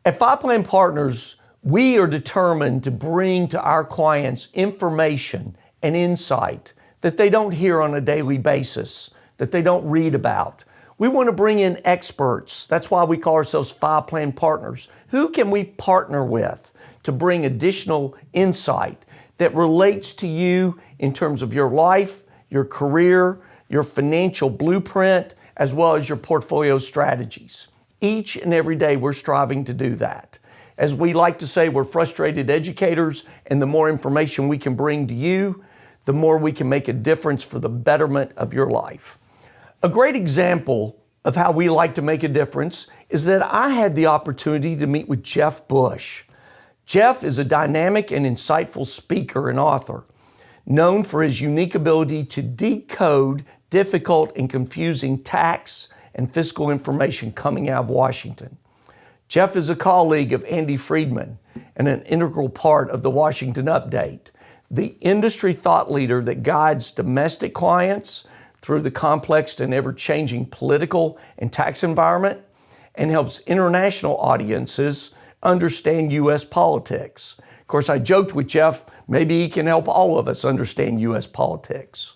At Five Plan Partners, we are determined to bring to our clients information and insight that they don't hear on a daily basis, that they don't read about. We want to bring in experts. That's why we call ourselves Five Plan Partners. Who can we partner with to bring additional insight that relates to you in terms of your life, your career, your financial blueprint, as well as your portfolio strategies? Each and every day we're striving to do that. As we like to say, we're frustrated educators, and the more information we can bring to you, the more we can make a difference for the betterment of your life. A great example of how we like to make a difference is that I had the opportunity to meet with Jeff Bush. Jeff is a dynamic and insightful speaker and author, known for his unique ability to decode difficult and confusing tax and fiscal information coming out of Washington. Jeff is a colleague of Andy Friedman and an integral part of the Washington Update, the industry thought leader that guides domestic clients through the complex and ever-changing political and tax environment and helps international audiences understand U.S. politics. Of course, I joked with Jeff, maybe he can help all of us understand U.S. politics.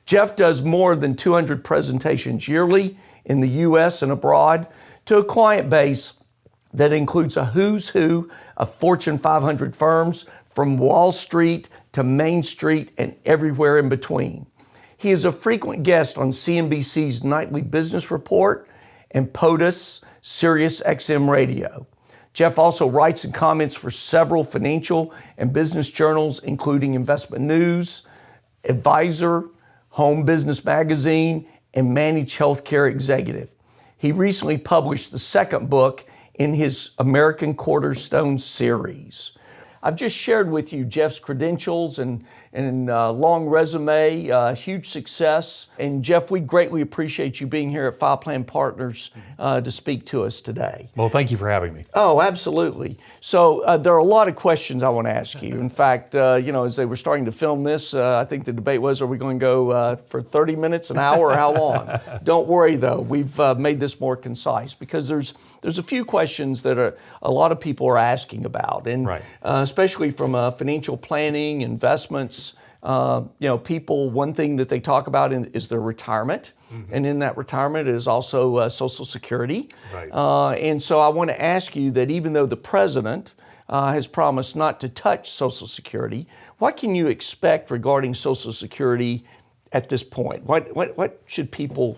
Jeff does more than 200 presentations yearly in the U.S. and abroad to a client base that includes a who's who of Fortune 500 firms from Wall Street to Main Street and everywhere in between. He is a frequent guest on CNBC's Nightly Business Report and POTUS Sirius XM Radio. Jeff also writes and comments for several financial and business journals, including Investment News, Advisor, Home Business Magazine, and Managed Healthcare Executive. He recently published the second book in his American Cornerstone series. I've just shared with you Jeff's credentials and long resume, huge success. And Jeff, we greatly appreciate you being here at Five Plan Partners to speak to us today. Well, thank you for having me. Oh, absolutely. So there are a lot of questions I want to ask you. In fact, as they were starting to film this, I think the debate was, are we going to go for 30 minutes, an hour, or how long? Don't worry, though. We've made this more concise because there's a few questions that a lot of people are asking about, and right. Especially from financial planning, investments. People, one thing that they talk about is their retirement. Mm-hmm. And in that retirement is also Social Security. Right. And so I want to ask you that even though the president has promised not to touch Social Security, what can you expect regarding Social Security at this point? What should people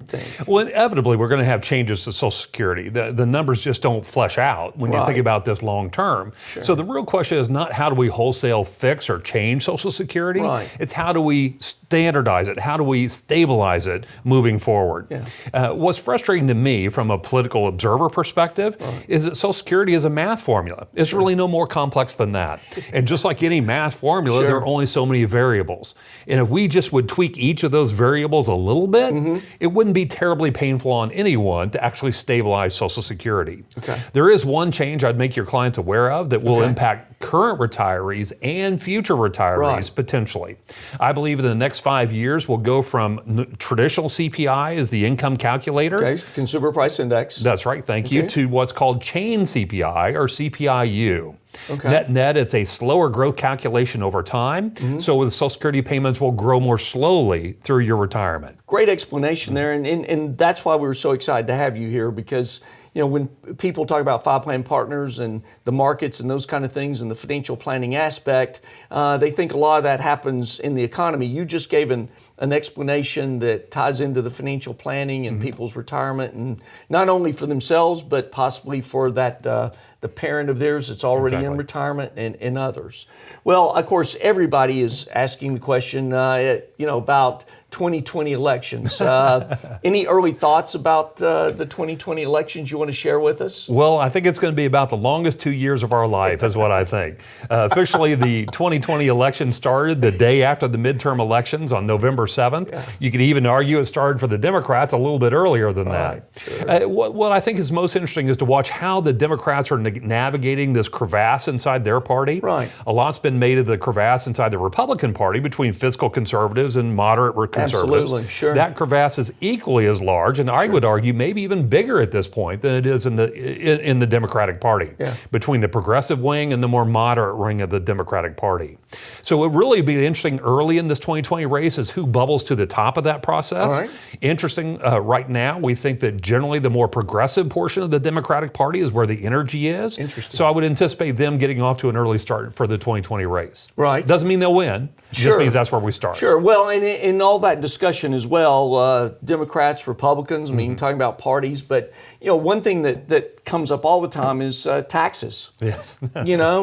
think? Well, inevitably, we're going to have changes to Social Security. The numbers just don't flesh out when you think about this long term. Sure. So the real question is not how do we wholesale fix or change Social Security? Right. It's how do we standardize it? How do we stabilize it moving forward? Yeah. What's frustrating to me from a political observer perspective is that Social Security is a math formula. It's really no more complex than that. And just like any math formula, there are only so many variables. And if we just would tweak each of those variables a little bit, it wouldn't be terribly painful on anyone to actually stabilize Social Security. Okay. There is one change I'd make your clients aware of that will impact current retirees and future retirees potentially. I believe in the next 5 years we'll go from traditional CPI as the income calculator. Consumer Price Index. That's right, thank you, to what's called chain CPI or CPI-U. Net, it's a slower growth calculation over time. So with Social Security payments will grow more slowly through your retirement. Great explanation there, and that's why we were so excited to have you here, because when people talk about Five Plan Partners and the markets and those kind of things and the financial planning aspect, they think a lot of that happens in the economy. You just gave an explanation that ties into the financial planning and people's retirement, and not only for themselves, but possibly for that the parent of theirs that's already in retirement and others. Well, of course, everybody is asking the question, about 2020 elections. Any early thoughts about the 2020 elections you want to share with us? Well, I think it's going to be about the longest 2 years of our life is what I think. Officially, the 2020 election started the day after the midterm elections on November 7th. Yeah. You could even argue it started for the Democrats a little bit earlier than that. Sure. What I think is most interesting is to watch how the Democrats are navigating this crevasse inside their party. Right. A lot's been made of the crevasse inside the Republican Party between fiscal conservatives and moderate conservatives. Absolutely, sure. That crevasse is equally as large, and I would argue maybe even bigger at this point than it is in the Democratic Party, between the progressive wing and the more moderate wing of the Democratic Party. So it really be interesting early in this 2020 race is who bubbles to the top of that process. All right. Interesting, right now we think that generally the more progressive portion of the Democratic Party is where the energy is. Interesting. So I would anticipate them getting off to an early start for the 2020 race. Right. Doesn't mean they'll win. It just means that's where we start. Sure. Well, and in all that discussion as well, Democrats, Republicans, I mean, talking about parties, but one thing that comes up all the time is taxes. Yes.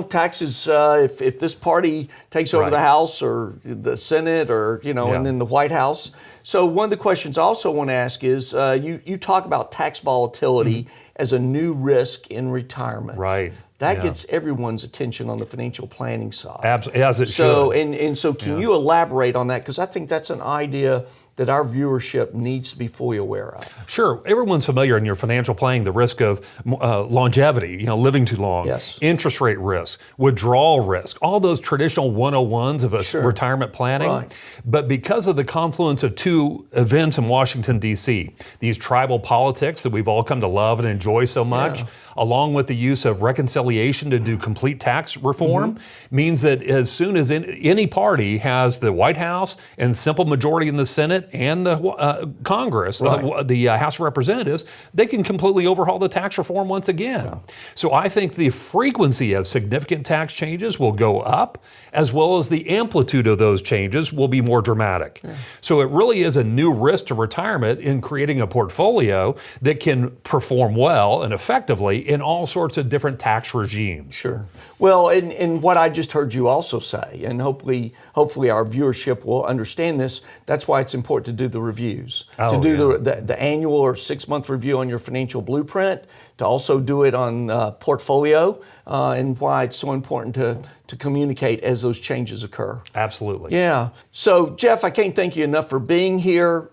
Taxes, if this party takes over the House or the Senate or, and then the White House. So one of the questions I also want to ask is, you talk about tax volatility as a new risk in retirement. Right. That gets everyone's attention on the financial planning side. Absolutely, as it should. And so can you elaborate on that? Because I think that's an idea that our viewership needs to be fully aware of. Sure. Everyone's familiar in your financial planning, the risk of longevity, living too long, interest rate risk, withdrawal risk, all those traditional 101s of retirement planning. Right. But because of the confluence of two events in Washington, D.C., these tribal politics that we've all come to love and enjoy so much, along with the use of reconciliation to do complete tax reform, means that as soon as any party has the White House and simple majority in the Senate and the Congress, the House of Representatives, they can completely overhaul the tax reform once again. So I think the frequency of significant tax changes will go up, as well as the amplitude of those changes will be more dramatic. So it really is a new risk to retirement in creating a portfolio that can perform well and effectively in all sorts of different tax regimes. Sure. Well, and what I just heard you also say, and hopefully our viewership will understand this, that's why it's important to do the reviews. To do the annual or 6-month review on your financial blueprint, to also do it on portfolio, and why it's so important to communicate as those changes occur. Absolutely. Yeah. So, Jeff, I can't thank you enough for being here.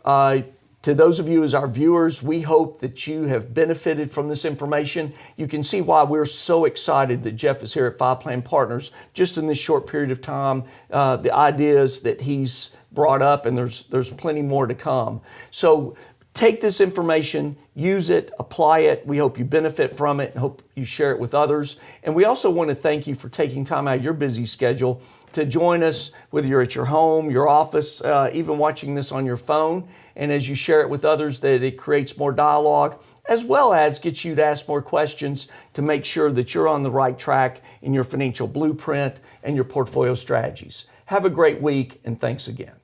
To those of you as our viewers, we hope that you have benefited from this information. You can see why we're so excited that Jeff is here at Five Plan Partners just in this short period of time. The ideas that he's brought up, and there's plenty more to come. So take this information, use it, apply it. We hope you benefit from it and hope you share it with others. And we also want to thank you for taking time out of your busy schedule to join us, whether you're at your home, your office, even watching this on your phone. And as you share it with others, that it creates more dialogue, as well as gets you to ask more questions to make sure that you're on the right track in your financial blueprint and your portfolio strategies. Have a great week, and thanks again.